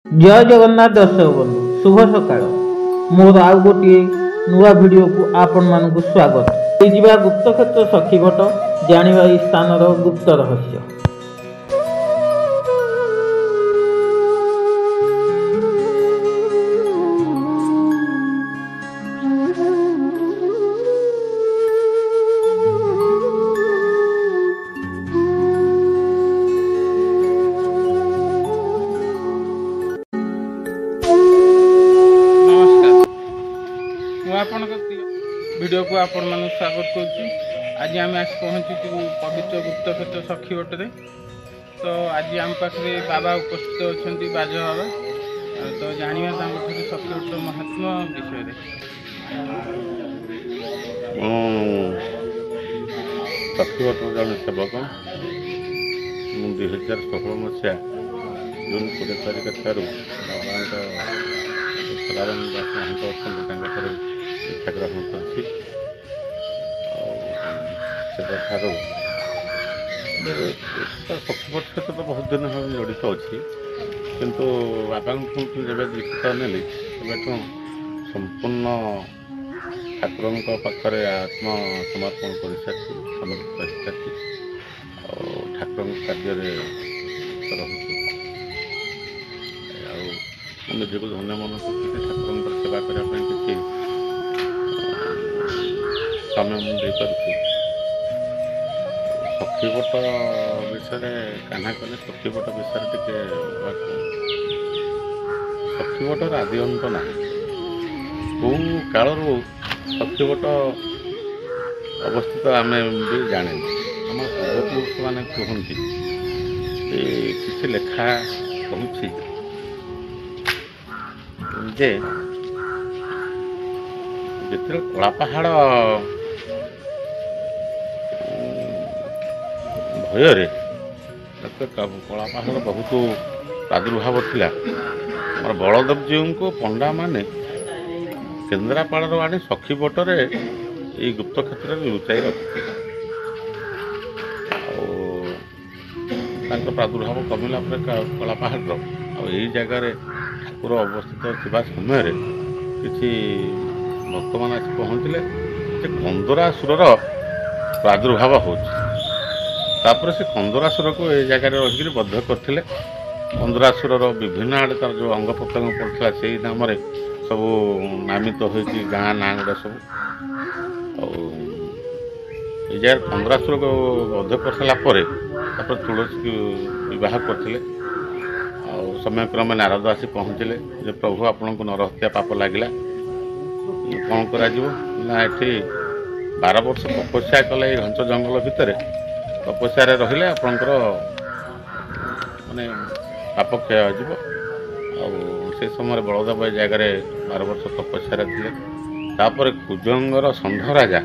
जय जगन्नाथ दर्शक बंधु शुभ सकाळ मोर आउ गोटे नुआ वीडियो को आपण मानक स्वागत गुप्त क्षेत्र सखीघट जानिबा ई स्थानर गुप्त रहस्य। वीडियो को आपण मन स्वागत करुँ। आज आम आस पहुँचु पवित्र गुप्त क्षेत्र सखीघटे। तो आज आम पाखे बाबा उपस्थित अच्छा बाज बाबा, तो जाना सखीघटर महात्मा विषय सखीघटर जन सेवक मु 2016 मसीहा जून 20 तारिख ठार बाबा सदानंद दास महंत दीक्षा ग्रहण कर सखीघट सहित तो बहुत दिन भाव जड़ित अच्छी, किंतु बाबा जब दीक्षा नेली तब संपूर्ण ठाकुर पाखे आत्मसमर्पण कर सारी समर्पित कर सारी ठाकुर कार्य रही निजक धन्य मन कर ठाकुर सेवा करने किसी समय मुझे सखीघट विषय काना कले सखीघट विषय टे सखीघटर आदि अंत ना कौ काल सखीघट अवस्थित आम भी जाने आम पूर्वपुरुष मैंने कहते किसी लेखा कहूँ जे जिते कलापाहाड़ भयर कलापाहाड़ बहुत प्रादुर्भाव थिला। आम बलदेव जीव को पंडा माने केन्द्रापाड़ आनी सखीघटर ये गुप्त क्षेत्र में लुचाई रखी प्रादुर्भाव कमिला कलापाहाड़ यही जगार ठाकुर अवस्थित थी समय किसी भक्त मान आसी पहुँचले कंदरासुर प्रादुर्भाव हो से कंदरासुर को ये जगार रही बद्ध करते कंदरासुर विभिन्न आड़े तार जो अंग प्रत्यंग पड़ता से नाम सब नामित हो गाँ ना गुड़ा सब ये जगह कंदरासुर को बद्ध कर सारापर तुलसी विवाह करते समय क्रमे नारद आसी पहुँचले जे प्रभु आपण को नरहत्या पाप लगिला कौन करा ना ये 12 वर्ष तपस्या कले घंच जंगल भितर तपस्या रहिले आपणकर माने पाप क्षय हो से समय बलदेव जगार 12 वर्ष तपस्या थे तापर कुजंगर षंढ राजा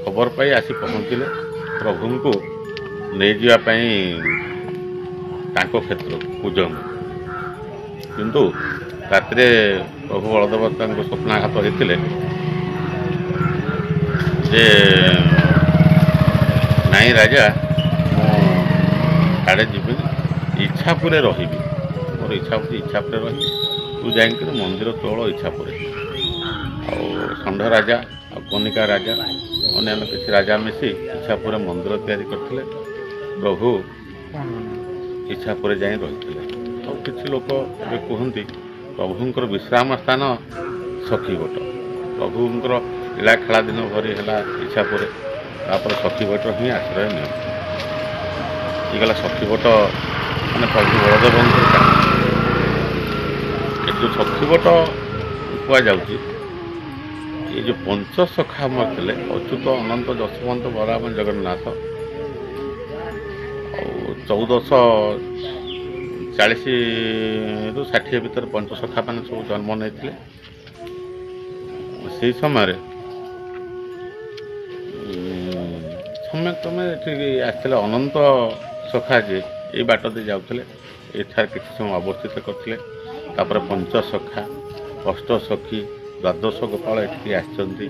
खबर पाई आसी पहुँचले प्रभु को नहीं जावाई क्षेत्र कुजंग किंतु रात्रे प्रभु बलदेव स्वप्नाघात होते जे नाई राजा मुझे जीवी इच्छापुर रही मोर इच्छा इच्छापुर रही तू जा मंदिर तोल इच्छापुर षंढ राजा कनिका राजा अन्य किसी राजा मिसी इच्छापुर मंदिर तैयारी करते प्रभु इच्छापुर जाए रही तो किसी लोक कहते प्रभुंर विश्राम स्थान सखीघट प्रभुंर लीला खेला दिन भरी है इच्छापुर तापर सखीघट ही आश्रय निगला सखीघट मैंने प्रभु बलदेव जो सखीघट कहुच्छी ये जो पंचसखा मरते अच्युत अनंत जशवंत बलराम जगन्नाथ 1440 ରୁ 60 भितर पंचसखा मान सब जन्म नहीं से समय समय क्रमे आसते अनंत सखा जे ये बाट दे जाते एठार किसी समय अवस्थित करते पंचसखा अष्टसखी द्वादश गोपाल ये आसती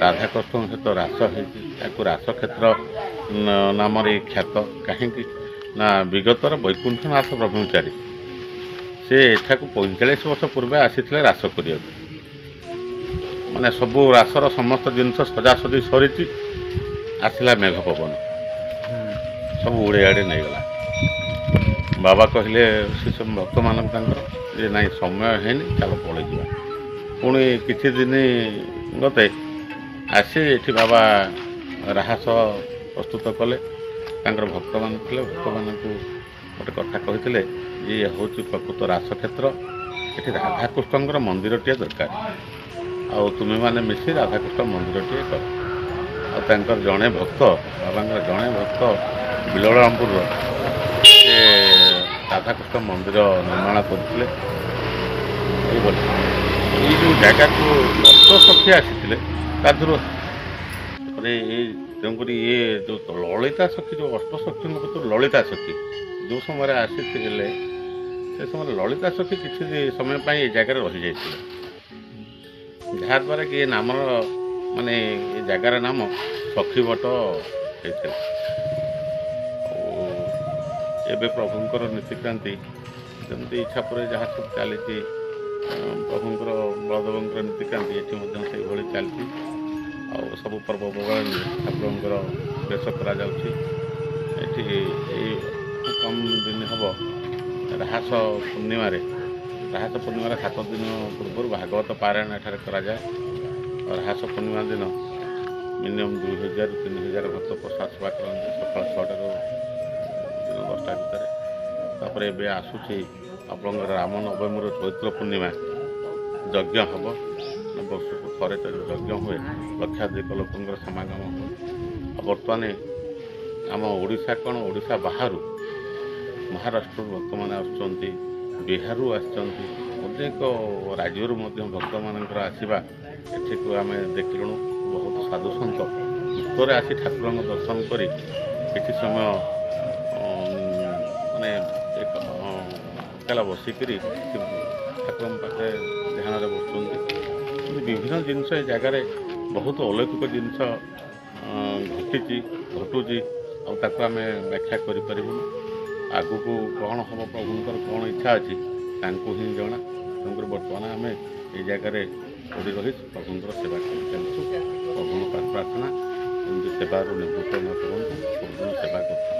राधाकृष्ण सहित रास हो रास क्षेत्र नाम ख्यात कहीं ना विगतर वैकुंठनाथ ब्रह्मचारी ସେ ଏଠାକୁ 45 ବର୍ଷ ପୂର୍ବେ ଆସିଥିଲେ ରାସ କରିବାକୁ। ମାନେ ସବୁ ରାସର ସମସ୍ତ ଜିନିଷ ସଜାସଜି ସରିଛି, ଆସିଲା ମେଘ ପବନ ସବୁ ଉଡ଼େଇ ଆଡ଼େ ନେଇଗଲା। ବାବା କହିଲେ ସେ ସବୁ ଭକ୍ତମାନଙ୍କୁ ତାଙ୍କର ଯେ ନାଇଁ ସମୟ ହେଇନି, ଚାଲ ପଳେଇଯିବା। ପୁଣି କିଛି ଦିନ ଗତେ ଆସି ଏଠି ବାବା ରାହାସ ପ୍ରସ୍ତୁତ କଲେ। ତାଙ୍କର ଭକ୍ତମାନେ ଥିଲେ, ଭକ୍ତମାନଙ୍କୁ ଗୋଟେ କଥା କହିଥିଲେ ଯେ ଇଏ ହେଉଛି ପ୍ରକୃତ ରାସକ୍ଷେତ୍ର, ଏଠି ରାଧାକୃଷ୍ଣଙ୍କର ମନ୍ଦିରଟିଏ ଦରକାର, ଆଉ ତୁମେମାନେ ମିଶି ରାଧାକୃଷ୍ଣ ମନ୍ଦିରଟିଏ କର। ଆଉ ତାଙ୍କର ଜଣେ ଭକ୍ତ, ବାବାଙ୍କର ଜଣେ ଭକ୍ତ ବିଲରାମପୁରର, ସେ ରାଧାକୃଷ୍ଣ ମନ୍ଦିର ନିର୍ମାଣ କରିଥିଲେ। ଏଇଭଳି ଏଇ ଯେଉଁ ଜାଗାକୁ ଅଷ୍ଟସଖୀ ଆସିଥିଲେ ତା ଦେହରୁ ଏଇ ତେଣୁକରି ଇଏ ଯେଉଁ ଲଳିତା ସଖୀ, ଯେଉଁ ଅଷ୍ଟସଖୀଙ୍କ ଭିତରୁ ଲଳିତା ସଖୀ ଯେଉଁ ସମୟରେ ଆସିଥିଲେ, ସେ ସମୟରେ ଲଳିତା ସଖୀ କିଛି ସମୟ ପାଇଁ ଏ ଜାଗାରେ ରହିଯାଇଥିଲେ, ଯାହାଦ୍ୱାରା କି ଏ ନାମର ମାନେ ଏ ଜାଗାର ନାମ ସଖୀବଟ ହେଇଥିଲା। ଆଉ ଏବେ ପ୍ରଭୁଙ୍କର ନୀତିକ୍ରାନ୍ତି ଯେମିତି ଇଚ୍ଛା ପରେ ଯାହା ସବୁ ଚାଲିଛି, ପ୍ରଭୁଙ୍କର ବଳଦେବଙ୍କର ନୀତିକ୍ରାନ୍ତି ଏଠି ମଧ୍ୟ ସେଇଭଳି ଚାଲିଛି। ଆଉ ସବୁ ପର୍ବପର୍ବାଣି ଠାକୁରଙ୍କର ବେଶ କରାଯାଉଛି। ଏଠି ଏଇ କମ୍ ଦିନ ହେବ ରାହାସ ପୂର୍ଣ୍ଣିମାରେ 7 ଦିନ ପୂର୍ବରୁ ଭାଗବତ ପାରାୟଣ ଏଠାରେ କରାଯାଏ। ରାହାସ ପୂର୍ଣ୍ଣିମା ଦିନ ମିନିମମ୍ 2000-ରୁ 3000 ଭକ୍ତ ପ୍ରସାଦ ସେବା କରନ୍ତି ସକାଳ 6ଟାରୁ ଦିନ 10ଟା ଭିତରେ। ତାପରେ ଏବେ ଆସୁଛି ଆପଣଙ୍କର ରାମନବମୀର ଚୈତ୍ର ପୂର୍ଣ୍ଣିମା, ଯଜ୍ଞ ହେବ। ବର୍ଷକୁ ଥରେ ଯଜ୍ଞ ହୁଏ, ଲକ୍ଷାଧିକ ଲୋକଙ୍କର ସମାଗମ ହୁଏ। ଆଉ ବର୍ତ୍ତମାନ ଆମ ଓଡ଼ିଶା କ'ଣ, ଓଡ଼ିଶା ବାହାରୁ ମହାରାଷ୍ଟ୍ରରୁ ଭକ୍ତମାନେ ଆସୁଛନ୍ତି, ବିହାରରୁ ଆସିଛନ୍ତି, ଅନେକ ରାଜ୍ୟରୁ ମଧ୍ୟ ଭକ୍ତମାନଙ୍କର ଆସିବା ଏଠିକୁ ଆମେ ଦେଖିଲୁଣୁ। ବହୁତ ସାଧୁସନ୍ଥ ଭିତରେ ଆସି ଠାକୁରଙ୍କ ଦର୍ଶନ କରି କିଛି ସମୟ ମାନେ ଏକଲା ବସିକରି ଠାକୁରଙ୍କ ପାଖରେ ଧ୍ୟାନରେ ବସୁଛନ୍ତି। ବିଭିନ୍ନ ଜିନିଷ ଏ ଜାଗାରେ ବହୁତ ଅଲୌକିକ ଜିନିଷ ଘଟୁଛି, ଆଉ ତାକୁ ଆମେ ବ୍ୟାଖ୍ୟା କରିପାରିବୁନି। ଆଗକୁ କ'ଣ ହେବ, ପ୍ରଭୁଙ୍କର କ'ଣ ଇଚ୍ଛା ଅଛି ତାଙ୍କୁ ହିଁ ଜଣା। ତେଣୁକରି ବର୍ତ୍ତମାନ ଆମେ ଏଇ ଜାଗାରେ ପଡ଼ି ରହି ପ୍ରଭୁଙ୍କର ସେବା କରିଚାଲିଛୁ। ପ୍ରଭୁଙ୍କ ପାଖ ପ୍ରାର୍ଥନା ଯେମିତି ସେବାରୁ ନିବୃତ୍ତ ନ କରନ୍ତୁ, ପ୍ରଭୁଙ୍କ ସେବା କରୁଛୁ।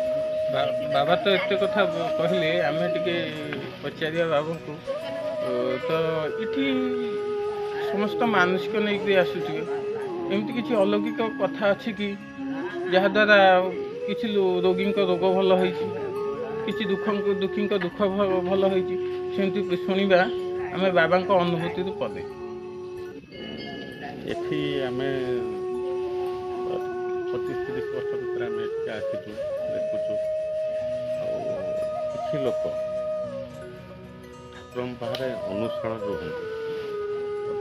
ବାବା ତ ଏତେ କଥା କହିଲେ, ଆମେ ଟିକେ ପଚାରିବା ବାବାଙ୍କୁ। ତ ଏଠି ସମସ୍ତ ମାନସିକ ନେଇକରି ଆସୁଥିବେ, ଏମିତି କିଛି ଅଲୌକିକ କଥା ଅଛି କି ଯାହାଦ୍ୱାରା କିଛି ରୋଗୀଙ୍କ ରୋଗ ଭଲ ହେଇଛି, କିଛି ଦୁଃଖୀଙ୍କ ଦୁଃଖ ଭଲ ହେଇଛି, ସେମିତି ଶୁଣିବା ଆମେ ବାବାଙ୍କ ଅନୁଭୂତିରୁ ପଦେ। ଏଠି ଆମେ 25-30 ବର୍ଷ ଭିତରେ ଆମେ ଏଠିକି ଆସିଛୁ, ଦେଖୁଛୁ। ଆଉ କିଛି ଲୋକ ଠାକୁରଙ୍କ ପାଖରେ ଅନୁସରଣ ରୁହନ୍ତି,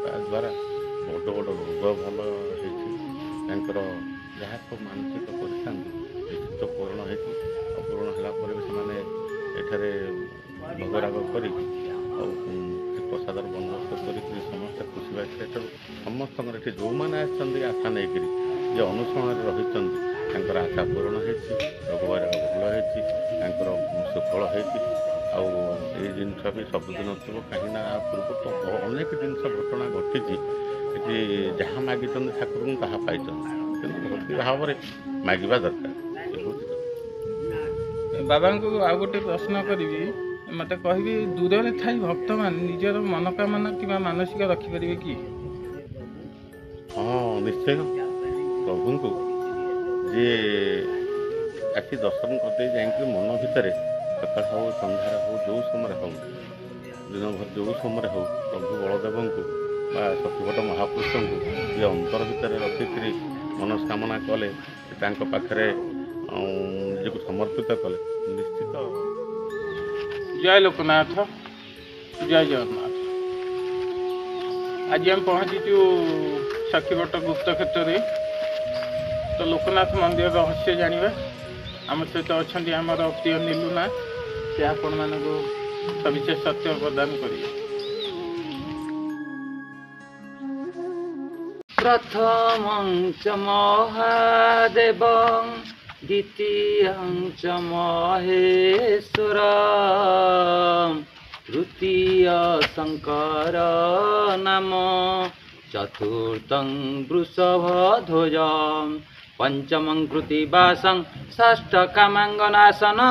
ତାଦ୍ୱାରା ବଡ଼ ବଡ଼ ରୋଗ ଭଲ ହେଇଛି। ତାଙ୍କର ଯାହା ସବୁ ମାନସିକ କରିଥାନ୍ତି ନିଶ୍ଚିତ ପୂରଣ ହେଇଛି। ଅପୂରଣ ହେଲା ପରେ ବି ସେମାନେ ଏଠାରେ ଭୋଗରାଗ କରି ଆଉ ପ୍ରସାଦର ବନ୍ଦୋବସ୍ତ କରିକି ସମସ୍ତେ ଖୁସି ବାସି ଏଠାରୁ ସମସ୍ତଙ୍କର ଏଠି ଯେଉଁମାନେ ଆସିଛନ୍ତି ଆଶା ନେଇକରି ଯେ ଅନୁସରଣରେ ରହିଛନ୍ତି, ତାଙ୍କର ଆଶା ପୂରଣ ହେଇଛି, ରୋଗବାଗ ଭଲ ହେଇଛି, ତାଙ୍କର ସୁଫଳ ହେଇଛି। ଆଉ ଏଇ ଜିନିଷ ବି ସବୁଦିନ ଥିବ, କାହିଁକିନା ପୂର୍ବରୁ ତ ଅନେକ ଜିନିଷ ଘଟଣା ଘଟିଛି। ଏଠି ଯାହା ମାଗିଛନ୍ତି ଠାକୁରଙ୍କୁ ତାହା ପାଇଛନ୍ତି, କିନ୍ତୁ ଭକ୍ତି ଭାବରେ ମାଗିବା ଦରକାର। ବାବାଙ୍କୁ ଆଉ ଗୋଟେ ପ୍ରଶ୍ନ କରିବି, ମୋତେ କହିବି, ଦୂରରେ ଥାଇ ଭକ୍ତମାନେ ନିଜର ମନୋକାମନା କିମ୍ବା ମାନସିକ ରଖିପାରିବେ କି? ହଁ, ନିଶ୍ଚୟ। ପ୍ରଭୁଙ୍କୁ ଯିଏ ଆସି ଦର୍ଶନ କରିଦେଇ ଯାଇକି ମନ ଭିତରେ ସକାଳ ହେଉ, ସନ୍ଧ୍ୟାରେ ହେଉ, ଯେଉଁ ସମୟରେ ହେଉ, ଦିନଭର ଯେଉଁ ସମୟରେ ହେଉ, ପ୍ରଭୁ ବଳଦେବଙ୍କୁ ବା ସତୀଭଟ ମହାପୁରୁଷଙ୍କୁ ଯିଏ ଅନ୍ତର ଭିତରେ ରଖିକରି ମନସ୍କାମନା କଲେ, ତାଙ୍କ ପାଖରେ ନିଜକୁ ସମର୍ପିତ କଲେ, ନିଶ୍ଚିତ। ଜୟ ଲୋକନାଥ, ଜୟ ଜଗନ୍ନାଥ। ଆଜି ଆମେ ପହଞ୍ଚିଛୁ ସଖୀବଟ ଗୁପ୍ତ କ୍ଷେତ୍ରରେ। ତ ଲୋକନାଥ ମନ୍ଦିର ରହସ୍ୟ ଜାଣିବା। ଆମ ସହିତ ଅଛନ୍ତି ଆମର ପ୍ରିୟ ନିଲୁନା, ସେ ଆପଣମାନଙ୍କୁ ସବିଶେଷ ସତ୍ୟ ପ୍ରଦାନ କରିବେ। प्रथमं च महादेवं द्वितीयं च महेश्वरम् तृतीय शंकर नाम चतुर्थं वृषभध्वज पंचमं कृतिवासं षष्ठकामांगनाशनं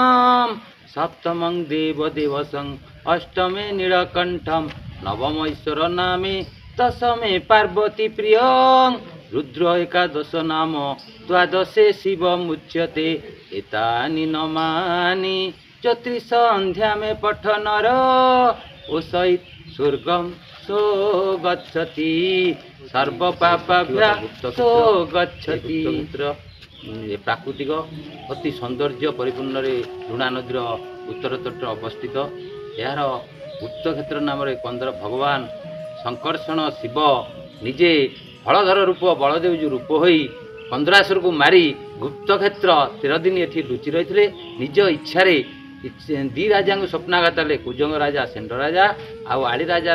सप्तमं देवदेवसं अष्टमे नीलकंठं नवमेश्वर नामे दशमे पार्वती प्रियं रुद्र एकादश नाम द्वादशे शिव मुच्यते एतानि नमानि ज्योतिषसन्ध्या में पठनर ओसहित स्वर्गं सो गच्छति सर्वपापाभ्या सो गच्छति। प्राकृतिक अति सौंदर्य परिपूर्ण लुणा नदीर उत्तर तट अवस्थित यार गुप्त क्षेत्र नाम कंदर भगवान शंकर्षण शिव निजे हलधर रूप बलदेव जो रूप हो कंदरासुर को मारी गुप्त क्षेत्र 13 दिन ये लुचि रही निज इच्छा दी राजा को स्वप्नाघात हेले कुजंग राजा सेंड राजा आड़ी राजा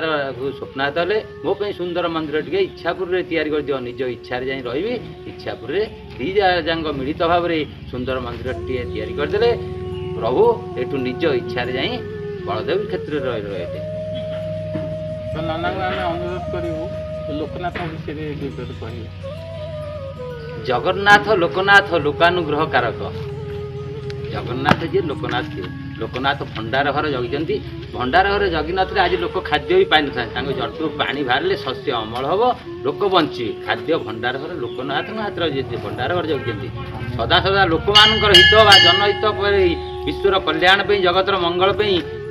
स्वप्नाघात हेले मो सुंदर मंदिर टे इच्छापुर तैयारी कर दियो निज इच्छा जा रही इच्छापुर दी राजा मिलित भाव में सुंदर मंदिर टे तैयारी करदे प्रभु एठू निज इच्छा जा बलदेव क्षेत्र रही तो नाना को आम अनुरोध करूँ लोकनाथ विषय कह जगन्नाथ लोकनाथ लोकानुग्रह कारक जगन्नाथ जी लोकनाथ थे लोकनाथ भंडार घर जगिंट भंडार घर जगि नथिले आज लोक खाद्य भी पाई न जटू पानी बाहर शस्य अमल हम लोक बंचे खाद्य भंडार घर लोकनाथ हाथ भंडार घर जगिंट सदा सदा लोक मान हित व जनहित विश्वर कल्याण जगतर मंगल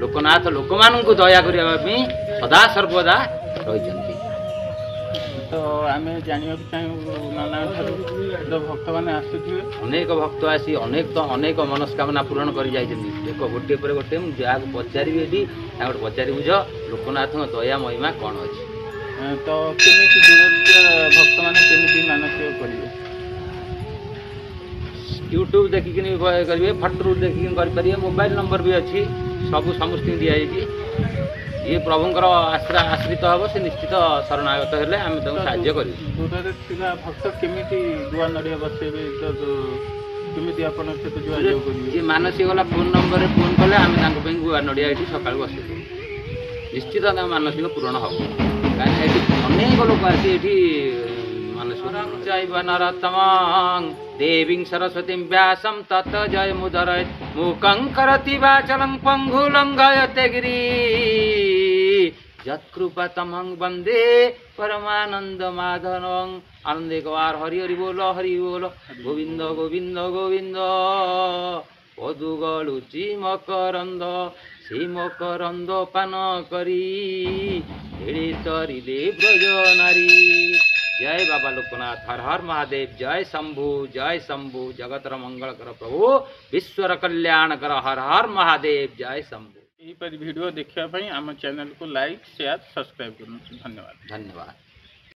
लोकनाथ लोक मान दया करने सदा सर्वदा रही। तो आम जानवा चाहूँ नाना जो भक्त मैंने आसुवे अनेक भक्त आसी अनेक मनस्कामना पूरण कर देख गोटे पर गोटे जहाँ पचारि ये पचारि बुझ लोकनाथ दया महिमा कौन अच्छी तो केमी दूर भक्त मैंने केमी मानसिक करेंगे यूट्यूब देखिक करेंगे फटो देखिक करेंगे मोबाइल नंबर भी अच्छी सब समस्त दिखाई ये प्रभुंर आश्रित हम से निश्चित शरणागत हेले आम साहाय्य कर दूर भक्त केमी गुआ नड़िया बसेबे तो केमी आपण जी मानसिक गला फोन नंबर फोन कले आम गुआ नड़िया ये सका बस निश्चित मानसिक पूरण हम कहीं अनेक लोक आसी मानसिक नरोत्तम देवीं सरस्वतीं व्यासं तत जय मुदरयत् मूकं करति वाचलं पंगुलंघयते गिरि यत्कृपातमं वन्दे परमानंद माधवं आनंदे गवार हरि हरि बोल गोविंद गोविंद गोविंद पदुगलुचि मकरंद से मकरंद पान करी तरिले ब्रज नारी। जय बाबा लोकनाथ हर हर महादेव जय शंभु जगतर मंगल कर प्रभु विश्वर कल्याण कर हर हर महादेव जय शंभु। यही वीडियो देखा आम चैनल को लाइक शेयर सब्सक्राइब करूँ। धन्यवाद।